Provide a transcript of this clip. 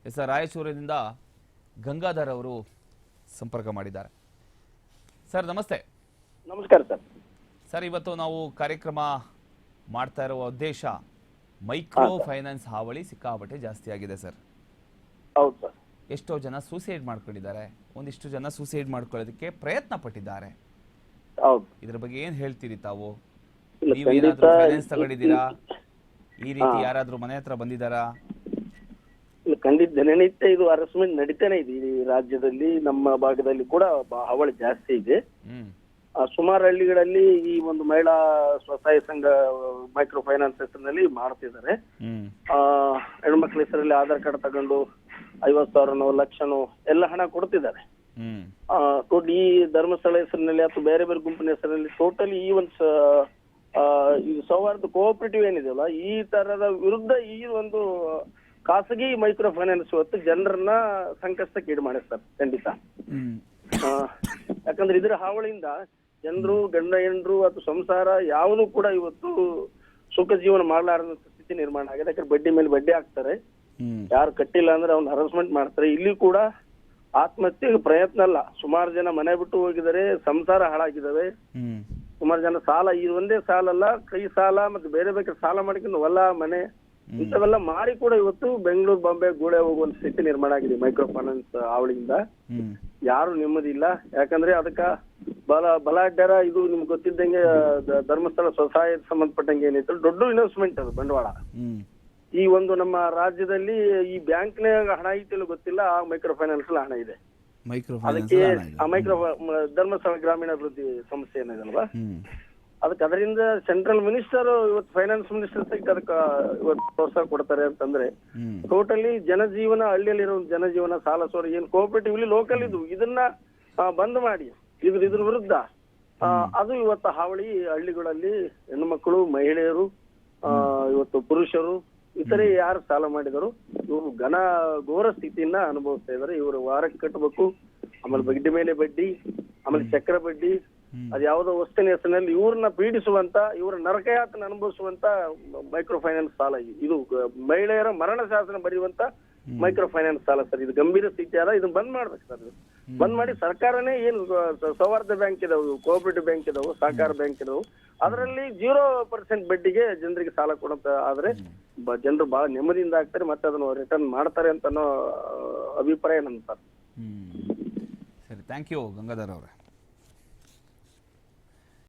S ರಾಯಚೂರಿನಿಂದ Gangadhar ಅವರು ಸಂಪರ್ಕ ಮಾಡಿದ್ದಾರೆ. ಸರ್ ನಮಸ್ತೆ. ನಮಸ್ಕಾರ ಸರ್. ಸರ್ ಇವತ್ತು ನಾವು ಕಾರ್ಯಕ್ರಮ ಮಾಡ್ತಾ ಇರುವ ಉದ್ದೇಶ ಮೈಕ್ರೋ ಫೈನಾನ್ಸ್ ಹಾವಳಿ ಸಿಕ್ಕಾಪಟ್ಟೆ ಜಾಸ್ತಿ ಆಗಿದೆ ಸರ್. ಹೌದು ಸರ್. ಎಷ್ಟೋ ಜನ ಸೂಸೈಡ್ ಮಾಡ್ಕೊಂಡಿದ್ದಾರೆ, ಒಂದಿಷ್ಟು ಜನ ಸೂಸೈಡ್ ಮಾಡ್ಕೊಳ್ಳೋದಕ್ಕೆ ಪ್ರಯತ್ನ ಪಟ್ಟಿದ್ದಾರೆ. ಹೌದು. ಇದ್ರ ಬಗ್ಗೆ ಏನ್ ಹೇಳ್ತೀರಿ ತಾವು? ಇಲ್ಲ, ನೀವೇನಾದ್ರೂ ಖಂಡಿತ ಫೈನಾನ್ಸ್ ತಗೊಂಡಿದ್ದೀರಾ? ಈ ರೀತಿ ಯಾರಾದ್ರೂ ಮನೆ ಹತ್ರ ಬಂದಿದ್ದಾರಾ? ಇಲ್ಲ, ಖಂಡಿತ ದಿನನಿತ್ಯ ಇದು ಹರಾಸ್ಮೆಂಟ್ ನಡೀತಾನೆ ಇದೆ ಈ ರಾಜ್ಯದಲ್ಲಿ. ನಮ್ಮ ಭಾಗದಲ್ಲಿ ಕೂಡ ಹಾವಳಿ ಜಾಸ್ತಿ ಇದೆ. ಸುಮಾರು ಹಳ್ಳಿಗಳಲ್ಲಿ ಈ ಒಂದು ಮಹಿಳಾ ಸ್ವಸಹಾಯ ಸಂಘ ಮೈಕ್ರೋ ಫೈನಾನ್ಸ್ ಹೆಸರಿನಲ್ಲಿ ಮಾಡ್ತಿದ್ದಾರೆ. ಹೆಣ್ಮಕ್ಳ ಹೆಸರಲ್ಲಿ ಆಧಾರ್ ಕಾರ್ಡ್ ತಗೊಂಡು 50,000 ಲಕ್ಷನೋ ಎಲ್ಲ ಹಣ ಕೊಡ್ತಿದ್ದಾರೆ. ಈ ಧರ್ಮಸ್ಥಳ ಹೆಸರಿನಲ್ಲಿ ಅಥವಾ ಬೇರೆ ಬೇರೆ ಗುಂಪಿನ ಹೆಸರಿನಲ್ಲಿ ಟೋಟಲಿ ಈ ಒಂದು ಈ ಸೌಹಾರ್ದ ಕೋಆಪರೇಟಿವ್ ಏನಿದೆಯಲ್ಲ, ಈ ತರದ ವಿರುದ್ಧ ಈ ಒಂದು ಖಾಸಗಿ ಮೈಕ್ರೋ ಫೈನಾನ್ಸ್ ಇವತ್ತು ಜನರನ್ನ ಸಂಕಷ್ಟಕ್ಕೆ ಈಡು ಮಾಡಿಸ್ತಾರೆ. ಖಂಡಿತ. ಯಾಕಂದ್ರೆ ಇದರ ಹಾವಳಿಯಿಂದ ಜನರು, ಗಂಡ ಹೆಂಡ್ರು ಅಥವಾ ಸಂಸಾರ ಯಾವನು ಕೂಡ ಇವತ್ತು ಸುಖ ಜೀವನ ಮಾಡಲಾರದ ಸ್ಥಿತಿ ನಿರ್ಮಾಣ ಆಗಿದೆ. ಯಾಕಂದ್ರೆ ಬಡ್ಡಿ ಮೇಲೆ ಬಡ್ಡಿ ಹಾಕ್ತಾರೆ. ಯಾರು ಕಟ್ಟಿಲ್ಲ ಅಂದ್ರೆ ಅವ್ನ ಹರಾಸ್ಮೆಂಟ್ ಮಾಡ್ತಾರೆ. ಇಲ್ಲಿ ಕೂಡ ಆತ್ಮಹತ್ಯೆಗೆ ಪ್ರಯತ್ನ ಅಲ್ಲ, ಸುಮಾರು ಜನ ಮನೆ ಬಿಟ್ಟು ಹೋಗಿದ್ದಾರೆ, ಸಂಸಾರ ಹಾಳಾಗಿದ್ದಾವೆ. ಸುಮಾರು ಜನ ಸಾಲ, ಈ ಒಂದೇ ಸಾಲ ಅಲ್ಲ, ಕೈ ಸಾಲ ಮತ್ತೆ ಬೇರೆ ಬೇರೆ ಸಾಲ ಮಾಡ್ಕೊಂಡು ಹೊಲ ಮನೆ ಇಂಥವೆಲ್ಲ ಮಾರಿ ಕೂಡ ಇವತ್ತು ಬೆಂಗಳೂರು, ಬಾಂಬೆ, ಗೋಳೆ ಹೋಗುವಂತ ಸ್ಥಿತಿ ನಿರ್ಮಾಣ ಆಗಿದೆ ಮೈಕ್ರೋ ಫೈನಾನ್ಸ್ ಹಾವಳಿಯಿಂದ. ಯಾರು ನೆಮ್ಮದಿ ಇಲ್ಲ. ಯಾಕಂದ್ರೆ ಅದಕ್ಕ ಬಲಾಢ್ಯರ ಇದು ನಿಮ್ಗೆ ಗೊತ್ತಿದ್ದಂಗೆ ಧರ್ಮಸ್ಥಳ ಸ್ವಸಹಾಯ ಸಂಬಂಧಪಟ್ಟಂಗೆ ಏನಿತ್ತು ದೊಡ್ಡ ಇನ್ವೆಸ್ಟ್ಮೆಂಟ್ ಅದು ಬಂಡವಾಳ. ಈ ಒಂದು ನಮ್ಮ ರಾಜ್ಯದಲ್ಲಿ ಈ ಬ್ಯಾಂಕ್ನ ಹಣ ಐತಿಲ್ಲ ಗೊತ್ತಿಲ್ಲ, ಆ ಮೈಕ್ರೋ ಫೈನಾನ್ಸ್ ಹಣ ಇದೆ. ಅದಕ್ಕೆ ಆ ಮೈಕ್ರೋ ಧರ್ಮಸ್ಥಳ ಗ್ರಾಮೀಣಾಭಿವೃದ್ಧಿ ಸಂಸ್ಥೆ ಏನಿದಲ್ವಾ, ಅದಕ್ಕೆ ಅದರಿಂದ ಸೆಂಟ್ರಲ್ ಮಿನಿಸ್ಟರ್ ಇವತ್ತು ಫೈನಾನ್ಸ್ ಮಿನಿಸ್ಟರ್ ಸಹಿತ ಅದಕ್ಕೆ ಇವತ್ತು ಪ್ರೋತ್ಸಾಹ ಕೊಡ್ತಾರೆ ಅಂತಂದ್ರೆ ಟೋಟಲಿ ಜನಜೀವನ, ಹಳ್ಳಿಯಲ್ಲಿರೋ ಜನಜೀವನ, ಸಾಲ ಸೋರ ಏನ್ ಕೋಆಪರೇಟಿವ್ಲಿ ಲೋಕಲ್ ಇದು ಇದನ್ನ ಬಂದ್ ಮಾಡಿ ಇದ್ರ ವಿರುದ್ಧ ಅದು ಇವತ್ತು ಹಾವಳಿ ಹಳ್ಳಿಗಳಲ್ಲಿ ಹೆಣ್ಣು ಮಕ್ಕಳು, ಮಹಿಳೆಯರು, ಇವತ್ತು ಪುರುಷರು ಇತರೆ ಯಾರು ಸಾಲ ಮಾಡಿದರು ಇವರು ಘೋರ ಸ್ಥಿತಿಯನ್ನ ಅನುಭವಿಸ್ತಾ ಇದಾರೆ. ಇವರು ವಾರಕ್ಕೆ ಕಟ್ಟಬೇಕು, ಆಮೇಲೆ ಬಡ್ಡಿ ಮೇಲೆ ಬಡ್ಡಿ, ಆಮೇಲೆ ಚಕ್ರ ಬಡ್ಡಿ, ಅದ್ ಯಾವ್ದೋ ವಸ್ತುವಿನ ಹೆಸರಿನಲ್ಲಿ ಇವ್ರನ್ನ ಪೀಡಿಸುವಂತ, ಇವರ ನರಕಯಾತನ ಅನುಭವಿಸುವಂತ ಮೈಕ್ರೋ ಫೈನಾನ್ಸ್ ಸಾಲ ಇದು. ಮಹಿಳೆಯರ ಮರಣ ಶಾಸನ ಬರೆಯುವಂತ ಮೈಕ್ರೋ ಫೈನಾನ್ಸ್ ಸಾಲ ಸರ್. ಇದು ಗಂಭೀರ ಸ್ಥಿತಿ ಅಲ್ಲ, ಇದನ್ನ ಬಂದ್ ಮಾಡ್ಬೇಕು ಸರ್. ಬಂದ್ ಮಾಡಿ ಸರ್ಕಾರನೇ ಏನು ಸೌಹಾರ್ದ ಬ್ಯಾಂಕ್ ಇದಾವೆ, ಕೋಆಪರೇಟಿವ್ ಬ್ಯಾಂಕ್ ಇದಾವೆ, ಸಹಕಾರ ಬ್ಯಾಂಕ್ ಇದಾವೆ, ಅದರಲ್ಲಿ 0% ಬಡ್ಡಿಗೆ ಜನರಿಗೆ ಸಾಲ ಕೊಡಂತ ಆದ್ರೆ ಜನರು ಬಹಳ ನೆಮ್ಮದಿಯಿಂದ ಆಗ್ತಾರೆ, ಮತ್ತೆ ಅದನ್ನು ರಿಟರ್ನ್ ಮಾಡ್ತಾರೆ ಅಂತ ಅನ್ನೋ ಅಭಿಪ್ರಾಯ ನನ್ ಸರ್. ಸರಿ, ಥ್ಯಾಂಕ್ ಯು ಗಂಗಾಧರ್ ಅವರೇ.